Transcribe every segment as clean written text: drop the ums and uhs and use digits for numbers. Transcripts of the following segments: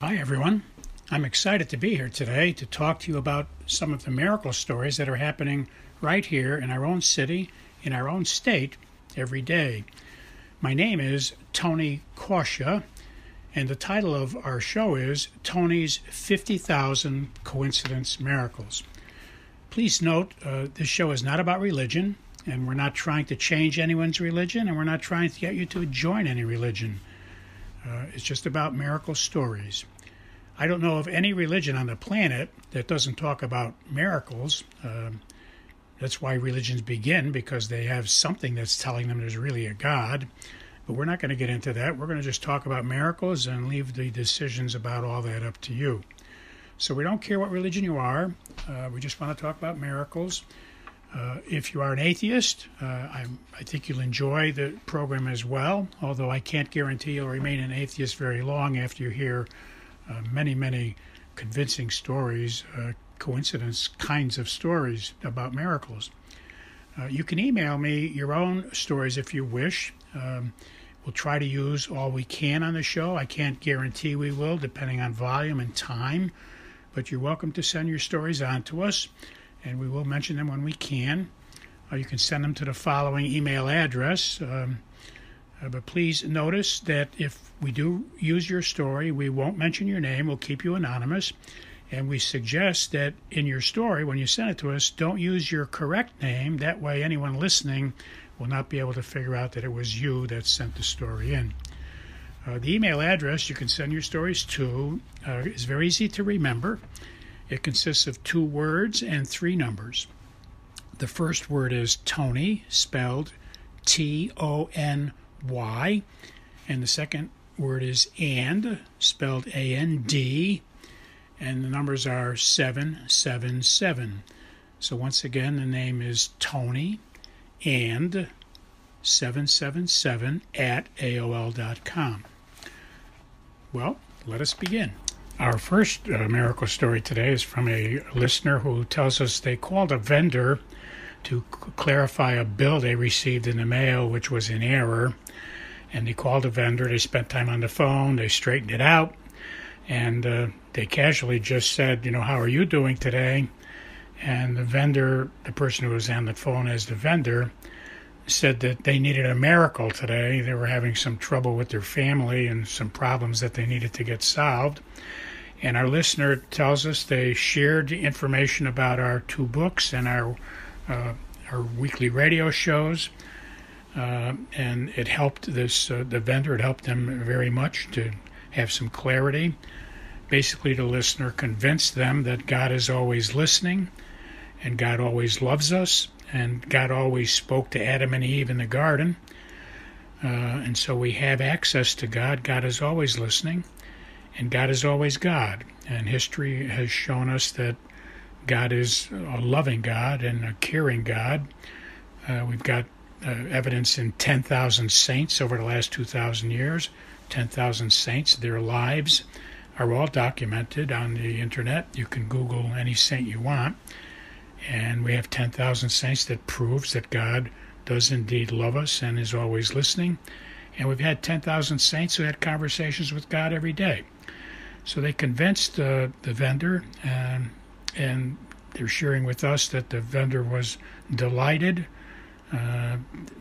Hi everyone. I'm excited to be here today to talk to you about some of the miracle stories that are happening right here in our own city, in our own state, every day. My name is Tony Kausha, and the title of our show is Tony's 50,000 Coincidence Miracles. Please note, this show is not about religion, and we're not trying to change anyone's religion, and we're not trying to get you to join any religion. It's just about miracle stories. I don't know of any religion on the planet that doesn't talk about miracles. That's why religions begin, because they have something that's telling them there's really a God. But we're not going to get into that. We're going to just talk about miracles and leave the decisions about all that up to you. So we don't care what religion you are. We just want to talk about miracles. If you are an atheist, I think you'll enjoy the program as well, although I can't guarantee you'll remain an atheist very long after you hear many convincing stories, coincidence kinds of stories about miracles. You can email me your own stories if you wish. We'll try to use all we can on the show. I can't guarantee we will, depending on volume and time, but you're welcome to send your stories on to us, and we will mention them when we can. You can send them to the following email address. But please notice that if we do use your story, we won't mention your name. We'll keep you anonymous. And we suggest that in your story, when you send it to us, don't use your correct name. That way anyone listening will not be able to figure out that it was you that sent the story in. The email address you can send your stories to is very easy to remember. It consists of 2 words and 3 numbers. The first word is Tony, spelled Tony, and the second word is and, spelled A-N-D, and the numbers are 777. So once again, the name is Tony and 777 at AOL.com. Well, let us begin. Our first miracle story today is from a listener who tells us they called a vendor to clarify a bill they received in the mail, which was in error. And they called a vendor, they spent time on the phone, they straightened it out, and they casually just said, how are you doing today? And the vendor, the person who was on the phone as the vendor, said that they needed a miracle today. They were having some trouble with their family and some problems that they needed to get solved. And our listener tells us they shared the information about our 2 books and our weekly radio shows, and it helped the vendor. It helped them very much to have some clarity. Basically, the listener convinced them that God is always listening, and God always loves us, and God always spoke to Adam and Eve in the garden, and so we have access to God. God is always listening, and God is always God. And history has shown us that God is a loving God and a caring God. We've got evidence in 10,000 saints over the last 2,000 years. 10,000 saints, their lives are all documented on the internet. You can Google any saint you want. And we have 10,000 saints that proves that God does indeed love us and is always listening. And we've had 10,000 saints who had conversations with God every day. So they convinced the vendor, and they're sharing with us that the vendor was delighted.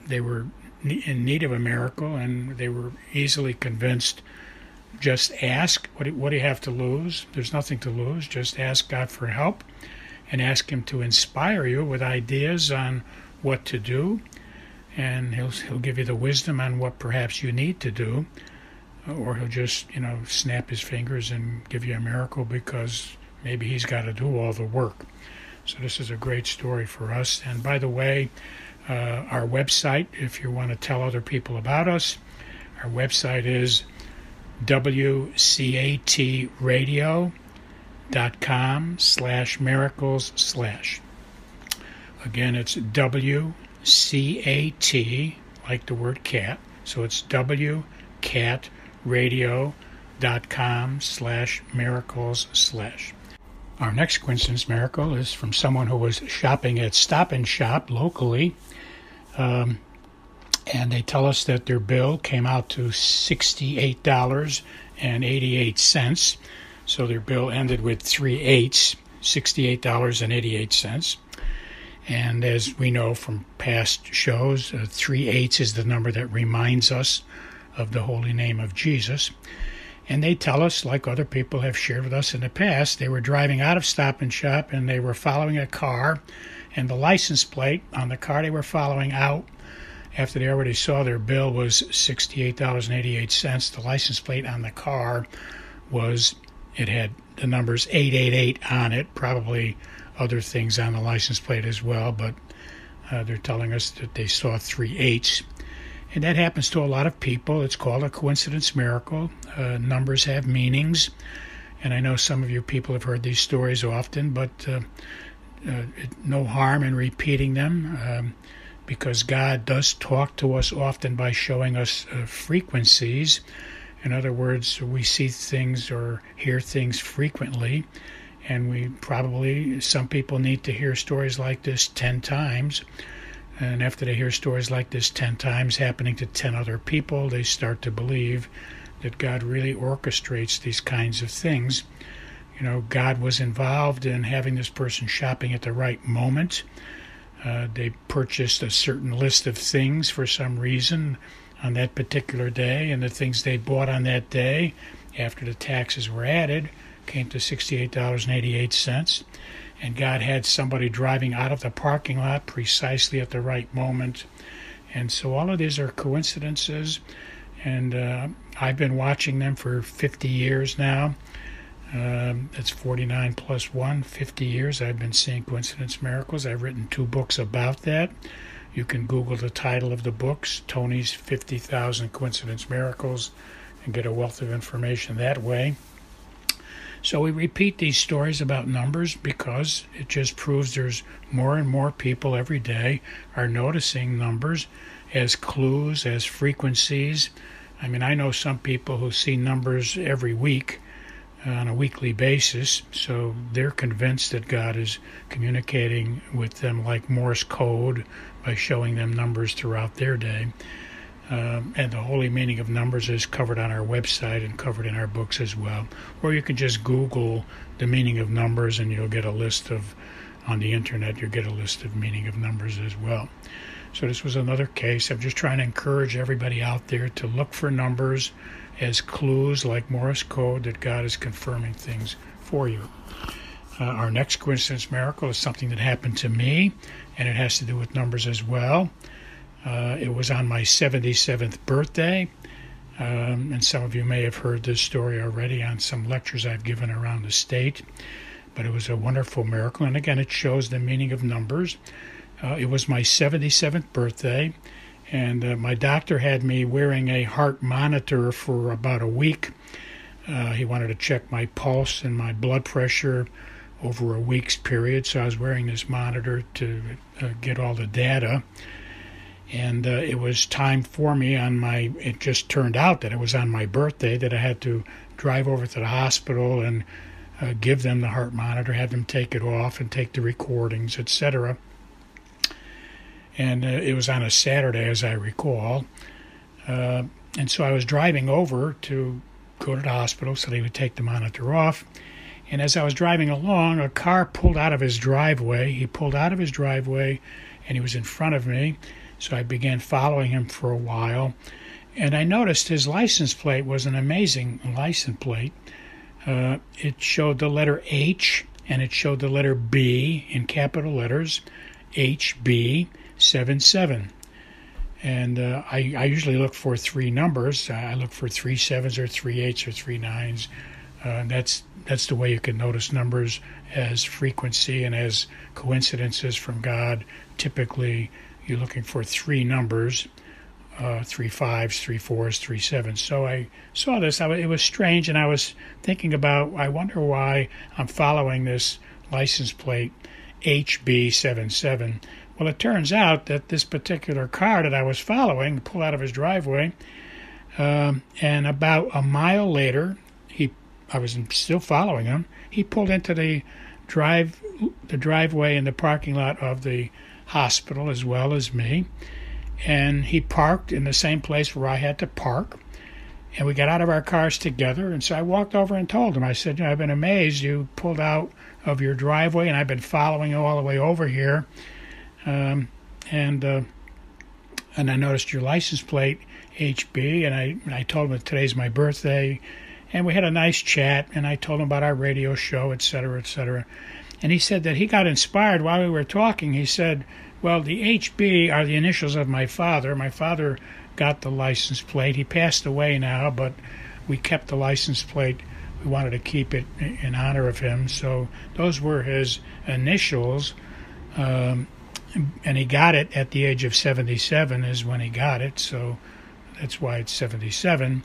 They were in need of a miracle, and they were easily convinced. Just ask. What do you have to lose? There's nothing to lose. Just ask God for help and ask Him to inspire you with ideas on what to do, and He'll give you the wisdom on what perhaps you need to do, or He'll just snap His fingers and give you a miracle because maybe He's got to do all the work. So this is a great story for us. And by the way, our website, if you want to tell other people about us, our website is wcatradio.com/miracles/. Again, it's WCAT, like the word cat. So it's wcatradio.com/miracles/. Our next coincidence miracle is from someone who was shopping at Stop and Shop locally. and they tell us that their bill came out to $68.88. So their bill ended with 3 eighths, $68.88. And as we know from past shows, 3 eighths is the number that reminds us of the holy name of Jesus. And they tell us, like other people have shared with us in the past, they were driving out of Stop and Shop and they were following a car, and the license plate on the car they were following out, after they already saw their bill was $68.88, the license plate on the car it had the numbers 888 on it, probably other things on the license plate as well, but they're telling us that they saw 3 eighths. And that happens to a lot of people. It's called a coincidence miracle. Numbers have meanings. And I know some of you people have heard these stories often, but no harm in repeating them because God does talk to us often by showing us frequencies. In other words, we see things or hear things frequently, and some people need to hear stories like this 10 times. And after they hear stories like this 10 times happening to 10 other people, they start to believe that God really orchestrates these kinds of things. You know, God was involved in having this person shopping at the right moment. They purchased a certain list of things for some reason on that particular day, and the things they bought on that day, after the taxes were added, came to $68.88. And God had somebody driving out of the parking lot precisely at the right moment. And so all of these are coincidences, and I've been watching them for 50 years now. That's 49 plus 1, 50 years I've been seeing coincidence miracles. I've written 2 books about that. You can Google the title of the books, Tony's 50,000 Coincidence Miracles, and get a wealth of information that way. So we repeat these stories about numbers because it just proves there's more and more people every day are noticing numbers as clues, as frequencies. I mean, I know some people who see numbers every week on a weekly basis, so they're convinced that God is communicating with them like Morse code by showing them numbers throughout their day. And the holy meaning of numbers is covered on our website and covered in our books as well. Or you can just Google the meaning of numbers and you'll get a list on the internet, you'll get a list of meaning of numbers as well. So this was another case. I'm just trying to encourage everybody out there to look for numbers as clues like Morse code that God is confirming things for you. Our next coincidence miracle is something that happened to me, and it has to do with numbers as well. It was on my 77th birthday, and some of you may have heard this story already on some lectures I've given around the state, but it was a wonderful miracle, and again, it shows the meaning of numbers. It was my 77th birthday, and my doctor had me wearing a heart monitor for about a week. He wanted to check my pulse and my blood pressure over a week's period, so I was wearing this monitor to get all the data. And it was time for me it just turned out that it was on my birthday that I had to drive over to the hospital and give them the heart monitor, have them take it off and take the recordings, etc. And it was on a Saturday, as I recall. And so I was driving over to go to the hospital so they would take the monitor off. And as I was driving along, a car pulled out of his driveway. He pulled out of his driveway, and he was in front of me. So I began following him for a while, and I noticed his license plate was an amazing license plate. It showed the letter H, and it showed the letter B in capital letters, HB-77. And I usually look for 3 numbers. I look for 3 7s or 3 8s or 3 9s. That's the way you can notice numbers as frequency and as coincidences from God. Typically, you're looking for 3 numbers, 3 5s, 3 4s, 3 7s. So I saw this. It was strange, and I was thinking about, I wonder why I'm following this license plate HB-77. Well, it turns out that this particular car that I was following pulled out of his driveway, and about a mile later, I was still following him. He pulled into the driveway in the parking lot of the hospital as well as me, and he parked in the same place where I had to park. And we got out of our cars together, and so I walked over and told him, I said, I've been amazed. You pulled out of your driveway, and I've been following you all the way over here. And I noticed your license plate, HB, and I told him that today's my birthday. And we had a nice chat, and I told him about our radio show, et cetera, et cetera. And he said that he got inspired while we were talking. He said, well, the HB are the initials of my father. My father got the license plate. He passed away now, but we kept the license plate. We wanted to keep it in honor of him. So those were his initials. And he got it at the age of 77 is when he got it. So that's why it's 77.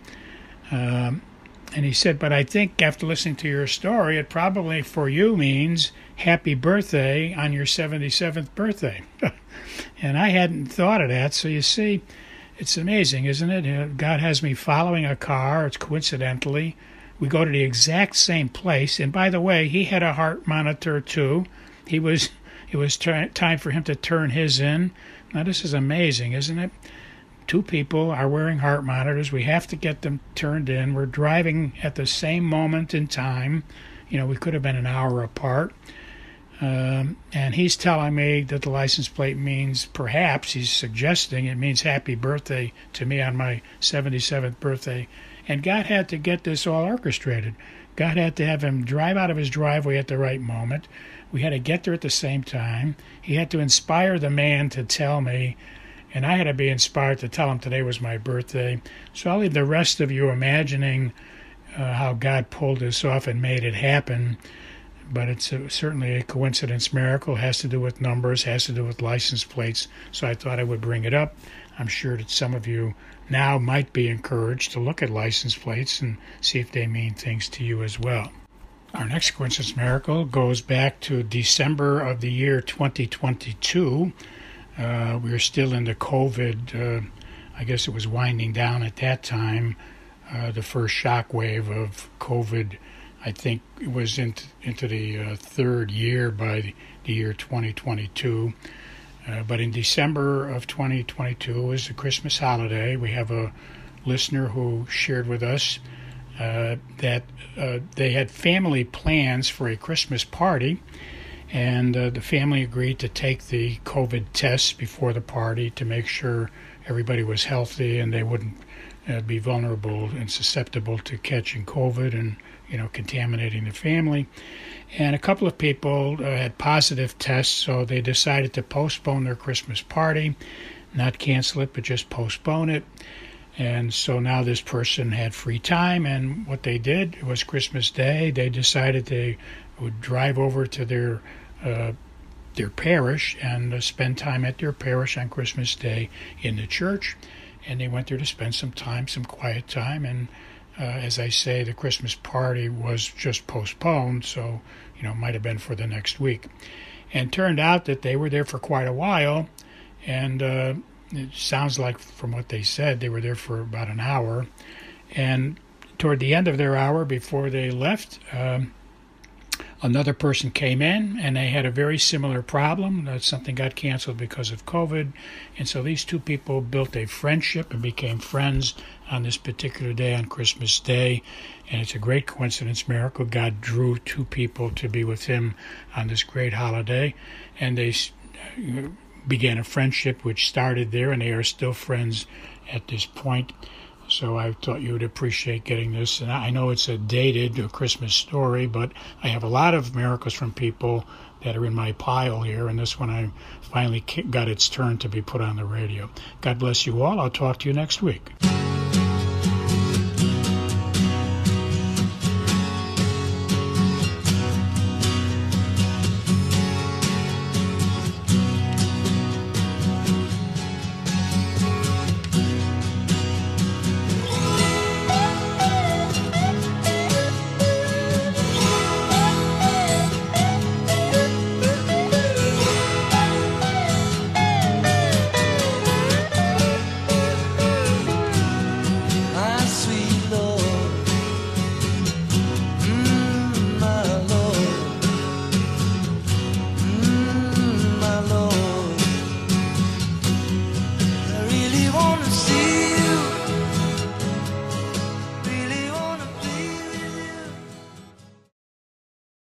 And he said, but I think after listening to your story, it probably for you means happy birthday on your 77th birthday. And I hadn't thought of that. So you see, it's amazing, isn't it? God has me following a car. It's coincidentally. We go to the exact same place. And by the way, he had a heart monitor too. It was time for him to turn his in. Now this is amazing, isn't it? Two people are wearing heart monitors. We have to get them turned in. We're driving at the same moment in time. We could have been an hour apart. And he's telling me that the license plate means, perhaps he's suggesting it means happy birthday to me on my 77th birthday. And God had to get this all orchestrated. God had to have him drive out of his driveway at the right moment. We had to get there at the same time. He had to inspire the man to tell me, and I had to be inspired to tell him today was my birthday. So I'll leave the rest of you imagining how God pulled this off and made it happen. But it's certainly a coincidence miracle. It has to do with numbers, has to do with license plates. So I thought I would bring it up. I'm sure that some of you now might be encouraged to look at license plates and see if they mean things to you as well. Our next coincidence miracle goes back to December of the year 2022. We were still in the COVID. I guess it was winding down at that time. The first shock wave of COVID, I think it was into the third year by the year 2022. But in December of 2022 was the Christmas holiday. We have a listener who shared with us that they had family plans for a Christmas party, and the family agreed to take the COVID tests before the party to make sure everybody was healthy and they wouldn't be vulnerable and susceptible to catching COVID and contaminating the family. And a couple of people had positive tests, so they decided to postpone their Christmas party, not cancel it, but just postpone it. And so now this person had free time, and what they did, it was Christmas Day. They decided they would drive over to their parish and spend time at their parish on Christmas Day in the church. And they went there to spend some quiet time. And as I say, the Christmas party was just postponed, so it might have been for the next week. And it turned out that they were there for quite a while, and it sounds like from what they said, they were there for about an hour. And toward the end of their hour, before they left, another person came in, and they had a very similar problem. Something got canceled because of COVID. And so these two people built a friendship and became friends on this particular day, on Christmas Day. And it's a great coincidence miracle. God drew two people to be with him on this great holiday. And they began a friendship which started there, and they are still friends at this point. So I thought you would appreciate getting this. And I know it's a dated Christmas story, but I have a lot of miracles from people that are in my pile here, and this one I finally got its turn to be put on the radio. God bless you all. I'll talk to you next week.